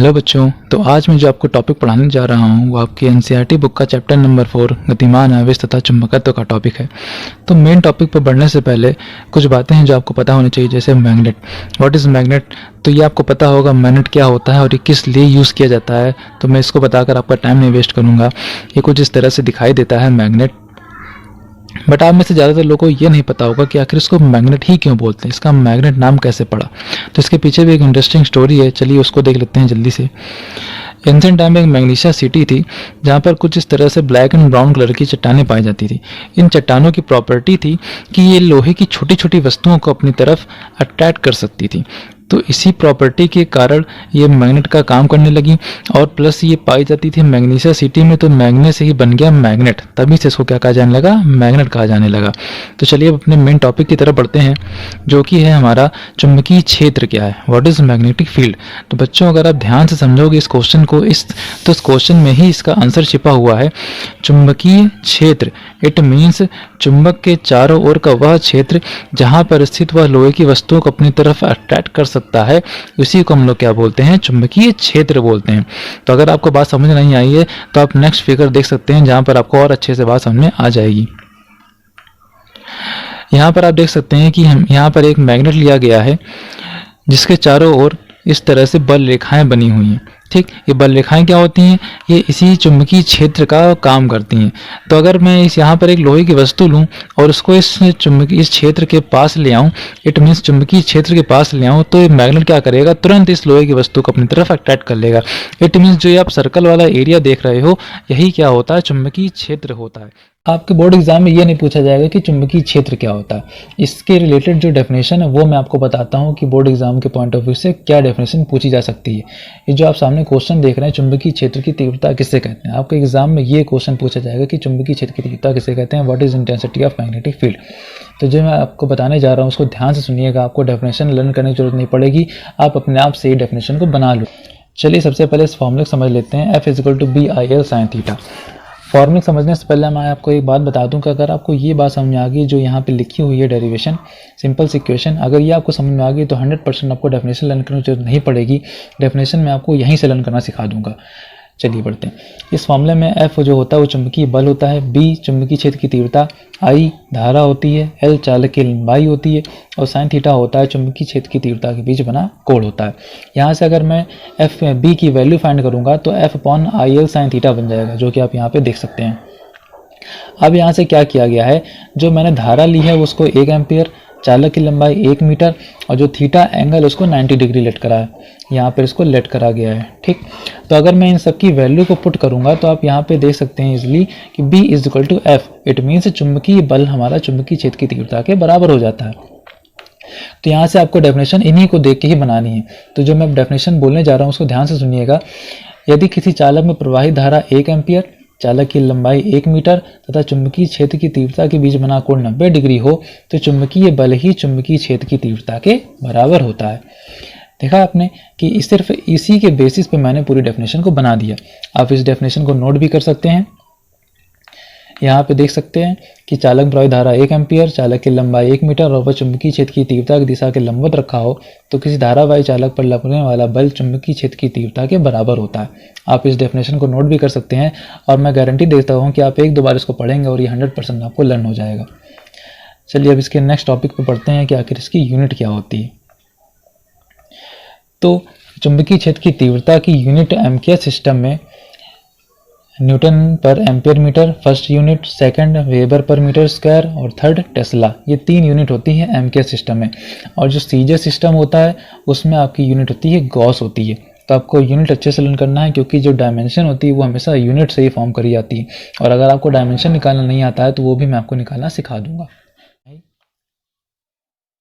Hello बच्चों, तो आज मैं जो आपको टॉपिक पढ़ाने जा रहा हूँ वो आपकी एनसीईआरटी बुक का चैप्टर नंबर 4 गतिमान आवेश तथा चुंबकत्व का टॉपिक है। तो मेन टॉपिक पर बढ़ने से पहले कुछ बातें हैं जो आपको पता होनी चाहिए, जैसे मैग्नेट। What is magnet? तो ये आपको पता होगा मैग्नेट क्या होता है और ये किस लिए यूज़ किया जाता है। तो मैं इसको बताकर आपका टाइम नहीं वेस्ट करूँगा। ये कुछ इस तरह से दिखाई देता है मैग्नेट। बट आप में से ज़्यादातर लोगों को ये नहीं पता होगा कि आखिर इसको मैग्नेट ही क्यों बोलते हैं, इसका मैग्नेट नाम कैसे पड़ा। तो इसके पीछे भी एक इंटरेस्टिंग स्टोरी है, चलिए उसको देख लेते हैं जल्दी से। एंशिएंट टाइम में एक मैग्नीशिया सिटी थी जहाँ पर कुछ इस तरह से ब्लैक एंड ब्राउन कलर की चट्टानें पाई जाती थी। इन चट्टानों की प्रॉपर्टी थी कि ये लोहे की छोटी छोटी वस्तुओं को अपनी तरफ अट्रैक्ट कर सकती थी। तो इसी प्रॉपर्टी के कारण ये मैग्नेट का काम करने लगी और प्लस ये पाई जाती थी मैग्नीशिया सिटी में, तो मैग्ने से ही बन गया मैग्नेट। तभी से इसको क्या कहा जाने लगा, मैग्नेट कहा जाने लगा। तो चलिए अब अपने मेन टॉपिक की तरफ बढ़ते हैं, जो कि है हमारा चुंबकीय क्षेत्र क्या है, व्हाट इज मैग्नेटिक फील्ड। तो बच्चों अगर आप ध्यान से समझोगे इस क्वेश्चन को, तो इस क्वेश्चन में ही इसका आंसर छिपा हुआ है। चुंबकीय क्षेत्र इट मीन्स चुंबक के चारों ओर का वह क्षेत्र जहां पर स्थित वह लोहे की वस्तुओं को अपनी तरफ अट्रैक्ट कर सकता है, उसी को हम लोग क्या बोलते हैं, चुंबकीय क्षेत्र बोलते हैं। तो अगर आपको बात समझ नहीं आई है तो आप नेक्स्ट फिगर देख सकते हैं जहां पर आपको और अच्छे से बात समझ में आ जाएगी। यहाँ पर आप देख सकते हैं कि हम यहाँ पर एक मैग्नेट लिया गया है जिसके चारों ओर इस तरह से बल रेखाएं बनी हुई हैं। ठीक, ये बल रेखाएं क्या होती हैं, ये इसी चुंबकीय क्षेत्र का काम करती हैं। तो अगर मैं इस यहाँ पर एक लोहे की वस्तु लूँ और उसको इस क्षेत्र के पास ले आऊँ, इट मीन्स चुंबकीय क्षेत्र के पास ले आऊँ, तो ये मैग्नेट क्या करेगा, तुरंत इस लोहे की वस्तु को अपनी तरफ अट्रैक्ट कर लेगा। इट मीन्स जो ये आप सर्कल वाला एरिया देख रहे हो, यही क्या होता है, चुंबकीय क्षेत्र होता है। आपके बोर्ड एग्जाम में ये नहीं पूछा जाएगा कि चुंबकीय क्षेत्र क्या होता है। इसके रिलेटेड जो डेफिनेशन है वो मैं आपको बताता हूँ कि बोर्ड एग्जाम के पॉइंट ऑफ व्यू से क्या डेफिनेशन पूछी जा सकती है। ये जो आप सामने क्वेश्चन देख रहे हैं, चुंबकीय क्षेत्र की तीव्रता किसे कहते हैं, आपके एग्जाम में ये क्वेश्चन पूछा जाएगा कि चुंबकीय क्षेत्र की तीव्रता किसे कहते हैं, what is intensity of magnetic field. तो जो मैं आपको बताने जा रहा हूँ उसको ध्यान से सुनिएगा, आपको डेफिनेशन लर्न करने की जरूरत नहीं पड़ेगी, आप अपने आप से ही डेफिनेशन को बना लो। चलिए सबसे पहले इस फॉर्मूले को समझ लेते हैं, F = BIL sin theta. Formula समझने से पहले मैं आपको एक बात बता दूं कि अगर आपको ये बात समझ में आ गई, जो यहाँ पे लिखी हुई है डेरिवेशन, सिंपल सी इक्वेशन, अगर ये आपको समझ में आ गई तो 100% आपको डेफिनेशन लर्न करने की जरूरत नहीं पड़ेगी। डेफिनेशन मैं आपको यहीं से लर्न करना सिखा दूंगा। चलिए बढ़ते हैं। इस मामले में F जो होता है वो चुंबकीय बल होता है, B चुंबकीय क्षेत्र की तीव्रता, I धारा होती है, L चालक की लंबाई होती है और sin थीटा होता है चुंबकीय क्षेत्र की तीव्रता के बीच बना कोण होता है। यहाँ से अगर मैं B की वैल्यू फाइंड करूँगा तो F/IL sin थीटा बन जाएगा, जो कि आप यहाँ पे देख सकते हैं। अब यहाँ से क्या किया गया है, जो मैंने धारा ली है उसको 1 एम्पियर, चालक की लंबाई 1 मीटर और जो थीटा एंगल उसको 90 डिग्री लेट करा है, यहाँ पर इसको लेट करा गया है। ठीक, तो अगर मैं इन सब की वैल्यू को पुट करूंगा तो आप यहाँ पे देख सकते हैं इजिली कि B = F, इट मीन्स चुंबकीय बल हमारा चुंबकीय क्षेत्र की तीव्रता के बराबर हो जाता है। तो यहाँ से आपको डेफिनेशन इन्हीं को देख के ही बनानी है। तो जो मैं डेफिनेशन बोलने जा रहा हूँ उसको ध्यान से सुनिएगा। यदि किसी चालक में प्रवाहित धारा 1 एम्पियर, चालक की लंबाई 1 मीटर तथा चुंबकीय क्षेत्र की तीव्रता के बीच बना कोण 90 डिग्री हो, तो चुंबकीय बल ही चुंबकीय क्षेत्र की तीव्रता के बराबर होता है। देखा आपने कि सिर्फ इसी के बेसिस पे मैंने पूरी डेफिनेशन को बना दिया। आप इस डेफिनेशन को नोट भी कर सकते हैं। यहाँ पे देख सकते हैं कि चालक में प्रवाहित धारा 1 एम्पियर, चालक की लंबाई 1 मीटर और वह चुंबकीय क्षेत्र की तीव्रता की दिशा के लंबवत रखा हो, तो किसी धारावाही चालक पर लगने वाला बल चुंबकीय क्षेत्र की तीव्रता के बराबर होता है। आप इस डेफिनेशन को नोट भी कर सकते हैं और मैं गारंटी देता हूँ कि आप 1-2 बार इसको पढ़ेंगे और ये 100% आपको लर्न हो जाएगा। चलिए अब इसके नेक्स्ट टॉपिक पर पढ़ते हैं कि आखिर इसकी यूनिट क्या होती है। तो चुंबकीय क्षेत्र की तीव्रता की यूनिट एम्पियर सिस्टम में न्यूटन पर ampere metre first unit, second weber पर मीटर स्क्वायर और थर्ड टेस्ला, ये 3 यूनिट होती है एम्पियर सिस्टम में। और जो सीजर सिस्टम होता है उसमें आपकी यूनिट होती है गॉस होती है। तो आपको यूनिट अच्छे से लर्न करना है, क्योंकि जो डायमेंशन होती है वो हमेशा यूनिट से ही फॉर्म करी जाती है। और अगर आपको डायमेंशन निकालना नहीं आता है तो वो भी मैं आपको निकालना सिखा दूंगा।